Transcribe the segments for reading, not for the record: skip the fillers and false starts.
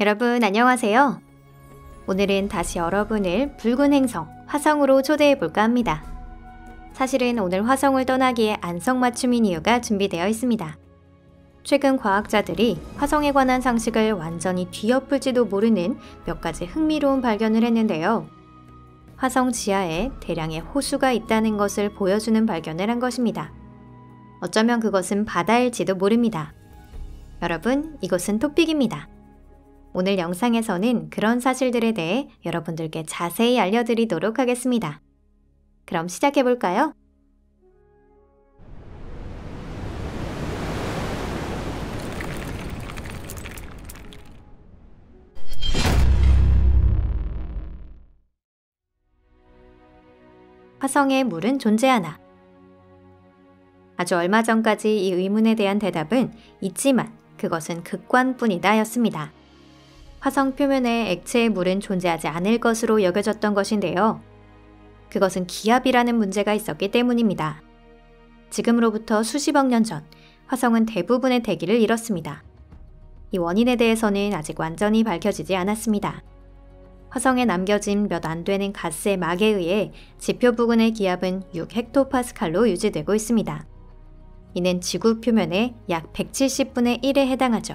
여러분 안녕하세요. 오늘은 다시 여러분을 붉은 행성 화성으로 초대해 볼까 합니다. 사실은 오늘 화성을 떠나기에 안성맞춤인 이유가 준비되어 있습니다. 최근 과학자들이 화성에 관한 상식을 완전히 뒤엎을지도 모르는 몇 가지 흥미로운 발견을 했는데요. 화성 지하에 대량의 호수가 있다는 것을 보여주는 발견을 한 것입니다. 어쩌면 그것은 바다일지도 모릅니다. 여러분, 이것은 토픽입니다. 오늘 영상에서는 그런 사실들에 대해 여러분들께 자세히 알려드리도록 하겠습니다. 그럼 시작해볼까요? 화성에 물은 존재하나? 아주 얼마 전까지 이 의문에 대한 대답은 있지만 그것은 극관뿐이다 였습니다. 화성 표면에 액체의 물은 존재하지 않을 것으로 여겨졌던 것인데요. 그것은 기압이라는 문제가 있었기 때문입니다. 지금으로부터 수십억 년 전, 화성은 대부분의 대기를 잃었습니다. 이 원인에 대해서는 아직 완전히 밝혀지지 않았습니다. 화성에 남겨진 몇 안 되는 가스의 막에 의해 지표 부근의 기압은 6헥토파스칼로 유지되고 있습니다. 이는 지구 표면의 약 170분의 1에 해당하죠.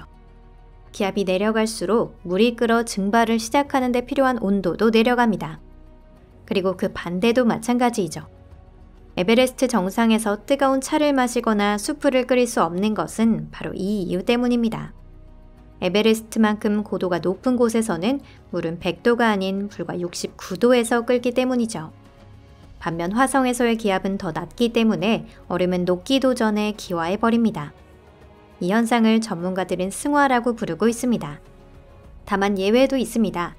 기압이 내려갈수록 물이 끓어 증발을 시작하는 데 필요한 온도도 내려갑니다. 그리고 그 반대도 마찬가지이죠. 에베레스트 정상에서 뜨거운 차를 마시거나 수프를 끓일 수 없는 것은 바로 이 이유 때문입니다. 에베레스트만큼 고도가 높은 곳에서는 물은 100도가 아닌 불과 69도에서 끓기 때문이죠. 반면 화성에서의 기압은 더 낮기 때문에 얼음은 녹기도 전에 기화해버립니다. 이 현상을 전문가들은 승화라고 부르고 있습니다. 다만 예외도 있습니다.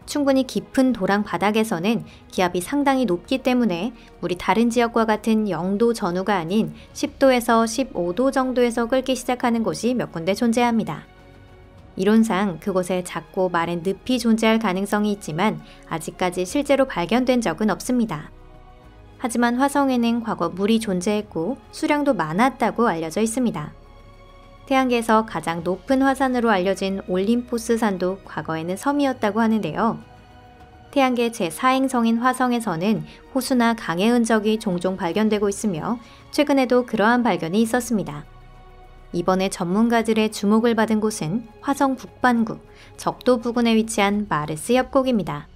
충분히 깊은 도랑 바닥에서는 기압이 상당히 높기 때문에 물이 다른 지역과 같은 0도 전후가 아닌 10도에서 15도 정도에서 끓기 시작하는 곳이 몇 군데 존재합니다. 이론상 그곳에 작고 마른 늪이 존재할 가능성이 있지만 아직까지 실제로 발견된 적은 없습니다. 하지만 화성에는 과거 물이 존재했고 수량도 많았다고 알려져 있습니다. 태양계에서 가장 높은 화산으로 알려진 올림포스 산도 과거에는 섬이었다고 하는데요. 태양계 제4행성인 화성에서는 호수나 강의 흔적이 종종 발견되고 있으며 최근에도 그러한 발견이 있었습니다. 이번에 전문가들의 주목을 받은 곳은 화성 북반구 적도 부근에 위치한 마르스 협곡입니다.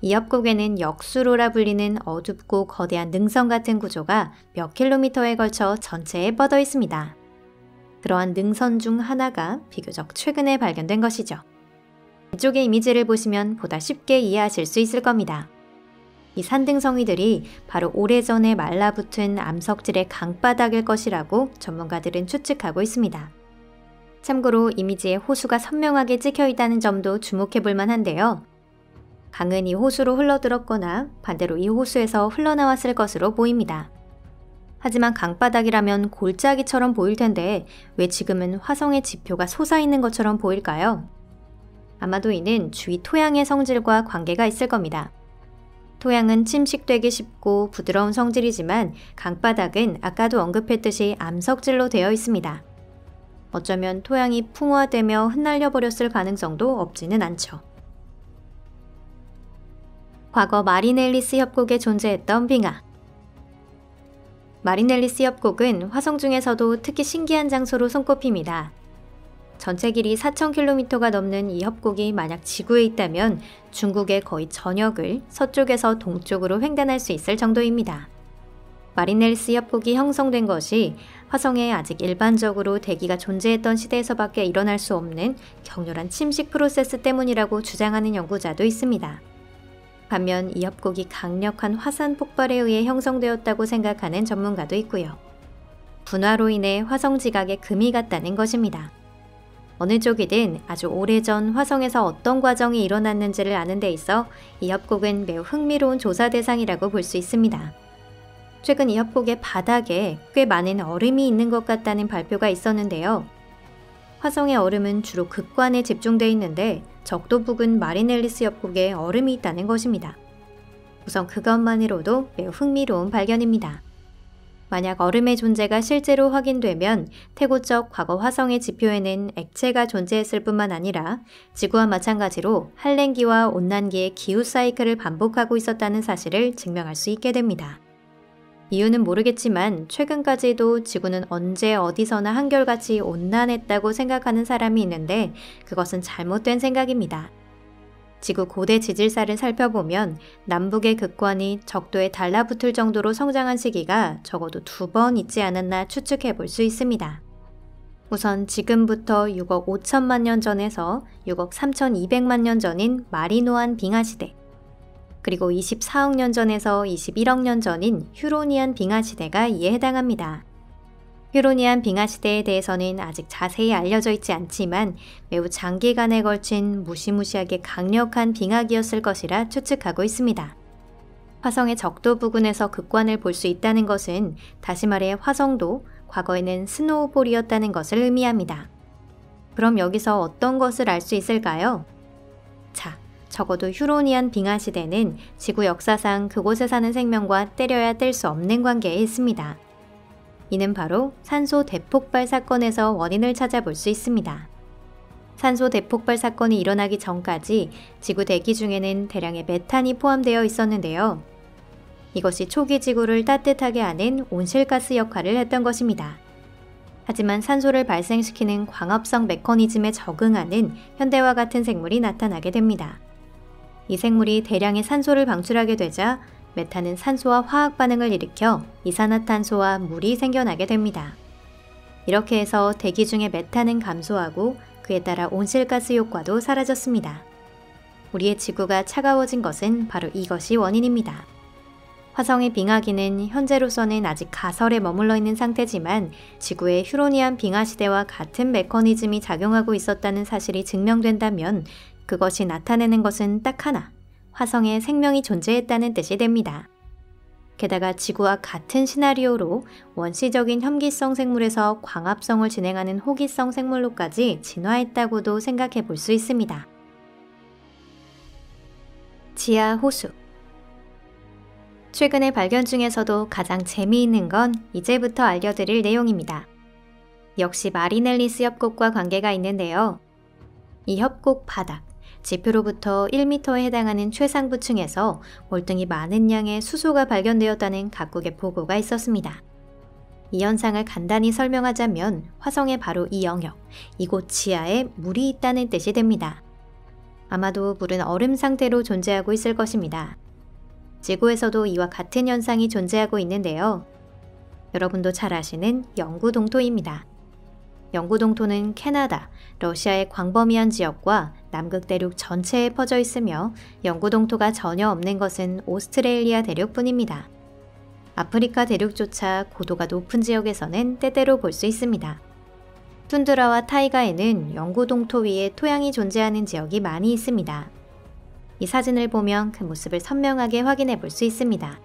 이 협곡에는 역수로라 불리는 어둡고 거대한 능선 같은 구조가 몇 킬로미터에 걸쳐 전체에 뻗어 있습니다. 그러한 능선 중 하나가 비교적 최근에 발견된 것이죠. 이쪽의 이미지를 보시면 보다 쉽게 이해하실 수 있을 겁니다. 이 산등성이들이 바로 오래전에 말라붙은 암석질의 강바닥일 것이라고 전문가들은 추측하고 있습니다. 참고로 이미지에 호수가 선명하게 찍혀 있다는 점도 주목해 볼 만한데요. 강은 이 호수로 흘러들었거나 반대로 이 호수에서 흘러나왔을 것으로 보입니다. 하지만 강바닥이라면 골짜기처럼 보일 텐데 왜 지금은 화성의 지표가 솟아있는 것처럼 보일까요? 아마도 이는 주위 토양의 성질과 관계가 있을 겁니다. 토양은 침식되기 쉽고 부드러운 성질이지만 강바닥은 아까도 언급했듯이 암석질로 되어 있습니다. 어쩌면 토양이 풍화되며 흩날려 버렸을 가능성도 없지는 않죠. 과거 마리넬리스 협곡에 존재했던 빙하. 마리넬리스 협곡은 화성 중에서도 특히 신기한 장소로 손꼽힙니다. 전체 길이 4,000km가 넘는 이 협곡이 만약 지구에 있다면 중국의 거의 전역을 서쪽에서 동쪽으로 횡단할 수 있을 정도입니다. 마리넬리스 협곡이 형성된 것이 화성에 아직 일반적으로 대기가 존재했던 시대에서밖에 일어날 수 없는 격렬한 침식 프로세스 때문이라고 주장하는 연구자도 있습니다. 반면 이 협곡이 강력한 화산 폭발에 의해 형성되었다고 생각하는 전문가도 있고요. 분화로 인해 화성 지각에 금이 갔다는 것입니다. 어느 쪽이든 아주 오래전 화성에서 어떤 과정이 일어났는지를 아는 데 있어 이 협곡은 매우 흥미로운 조사 대상이라고 볼 수 있습니다. 최근 이 협곡의 바닥에 꽤 많은 얼음이 있는 것 같다는 발표가 있었는데요. 화성의 얼음은 주로 극관에 집중되어 있는데 적도 부근 마리넬리스 협곡에 얼음이 있다는 것입니다. 우선 그것만으로도 매우 흥미로운 발견입니다. 만약 얼음의 존재가 실제로 확인되면 태고적 과거 화성의 지표에는 액체가 존재했을 뿐만 아니라 지구와 마찬가지로 한랭기와 온난기의 기후 사이클을 반복하고 있었다는 사실을 증명할 수 있게 됩니다. 이유는 모르겠지만 최근까지도 지구는 언제 어디서나 한결같이 온난했다고 생각하는 사람이 있는데 그것은 잘못된 생각입니다. 지구 고대 지질사를 살펴보면 남북의 극관이 적도에 달라붙을 정도로 성장한 시기가 적어도 2번 있지 않았나 추측해 볼 수 있습니다. 우선 지금부터 6억 5천만 년 전에서 6억 3,200만 년 전인 마리노안 빙하시대, 그리고 24억 년 전에서 21억 년 전인 휴로니안 빙하시대가 이에 해당합니다. 휴로니안 빙하시대에 대해서는 아직 자세히 알려져 있지 않지만 매우 장기간에 걸친 무시무시하게 강력한 빙하기였을 것이라 추측하고 있습니다. 화성의 적도 부근에서 극관을 볼 수 있다는 것은 다시 말해 화성도 과거에는 스노우볼이었다는 것을 의미합니다. 그럼 여기서 어떤 것을 알 수 있을까요? 자, 적어도 휴로니안 빙하시대는 지구 역사상 그곳에 사는 생명과 때려야 뗄 수 없는 관계에 있습니다. 이는 바로 산소 대폭발 사건에서 원인을 찾아볼 수 있습니다. 산소 대폭발 사건이 일어나기 전까지 지구 대기 중에는 대량의 메탄이 포함되어 있었는데요. 이것이 초기 지구를 따뜻하게 하는 온실가스 역할을 했던 것입니다. 하지만 산소를 발생시키는 광합성 메커니즘에 적응하는 현대와 같은 생물이 나타나게 됩니다. 이 생물이 대량의 산소를 방출하게 되자 메탄은 산소와 화학 반응을 일으켜 이산화탄소와 물이 생겨나게 됩니다. 이렇게 해서 대기 중의 메탄은 감소하고 그에 따라 온실가스 효과도 사라졌습니다. 우리의 지구가 차가워진 것은 바로 이것이 원인입니다. 화성의 빙하기는 현재로서는 아직 가설에 머물러 있는 상태지만 지구의 휴로니안 빙하시대와 같은 메커니즘이 작용하고 있었다는 사실이 증명된다면 그것이 나타내는 것은 딱 하나, 화성에 생명이 존재했다는 뜻이 됩니다. 게다가 지구와 같은 시나리오로 원시적인 혐기성 생물에서 광합성을 진행하는 호기성 생물로까지 진화했다고도 생각해 볼 수 있습니다. 지하 호수. 최근의 발견 중에서도 가장 재미있는 건 이제부터 알려드릴 내용입니다. 역시 마리넬리스 협곡과 관계가 있는데요. 이 협곡 바닥, 지표로부터 1m에 해당하는 최상부층에서 월등히 많은 양의 수소가 발견되었다는 각국의 보고가 있었습니다. 이 현상을 간단히 설명하자면 화성의 바로 이 영역, 이곳 지하에 물이 있다는 뜻이 됩니다. 아마도 물은 얼음 상태로 존재하고 있을 것입니다. 지구에서도 이와 같은 현상이 존재하고 있는데요. 여러분도 잘 아시는 영구동토입니다. 영구동토는 캐나다, 러시아의 광범위한 지역과 남극 대륙 전체에 퍼져 있으며 영구동토가 전혀 없는 것은 오스트레일리아 대륙뿐입니다. 아프리카 대륙조차 고도가 높은 지역에서는 때때로 볼 수 있습니다. 툰드라와 타이가에는 영구동토 위에 토양이 존재하는 지역이 많이 있습니다. 이 사진을 보면 그 모습을 선명하게 확인해 볼 수 있습니다.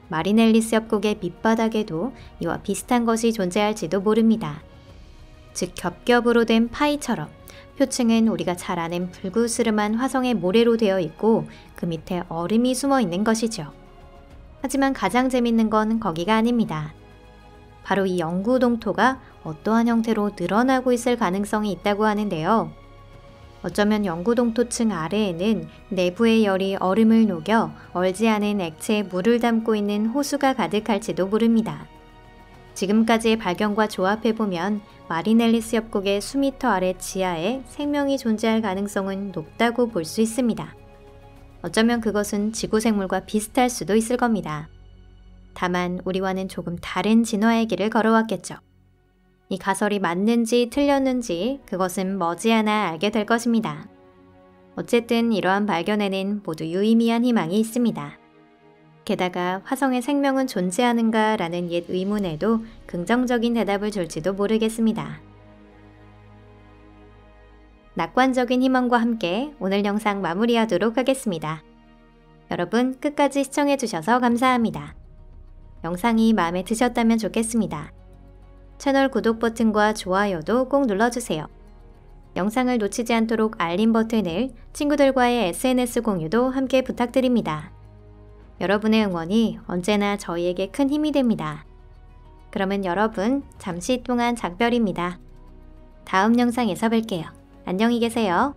마리넬리스 협곡의 밑바닥에도 이와 비슷한 것이 존재할지도 모릅니다. 즉 겹겹으로 된 파이처럼 표층은 우리가 잘 아는 불그스름한 화성의 모래로 되어 있고 그 밑에 얼음이 숨어 있는 것이죠. 하지만 가장 재밌는 건 거기가 아닙니다. 바로 이 영구동토가 어떠한 형태로 늘어나고 있을 가능성이 있다고 하는데요. 어쩌면 영구동토층 아래에는 내부의 열이 얼음을 녹여 얼지 않은 액체에 물을 담고 있는 호수가 가득할지도 모릅니다. 지금까지의 발견과 조합해보면 마리넬리스 협곡의 수미터 아래 지하에 생명이 존재할 가능성은 높다고 볼 수 있습니다. 어쩌면 그것은 지구 생물과 비슷할 수도 있을 겁니다. 다만 우리와는 조금 다른 진화의 길을 걸어왔겠죠. 이 가설이 맞는지 틀렸는지 그것은 머지않아 알게 될 것입니다. 어쨌든 이러한 발견에는 모두 유의미한 희망이 있습니다. 게다가 화성에 생명은 존재하는가 라는 옛 의문에도 긍정적인 대답을 줄지도 모르겠습니다. 낙관적인 희망과 함께 오늘 영상 마무리하도록 하겠습니다. 여러분 끝까지 시청해주셔서 감사합니다. 영상이 마음에 드셨다면 좋겠습니다. 채널 구독 버튼과 좋아요도 꼭 눌러주세요. 영상을 놓치지 않도록 알림 버튼을, 친구들과의 SNS 공유도 함께 부탁드립니다. 여러분의 응원이 언제나 저희에게 큰 힘이 됩니다. 그러면 여러분 잠시 동안 작별입니다. 다음 영상에서 뵐게요. 안녕히 계세요.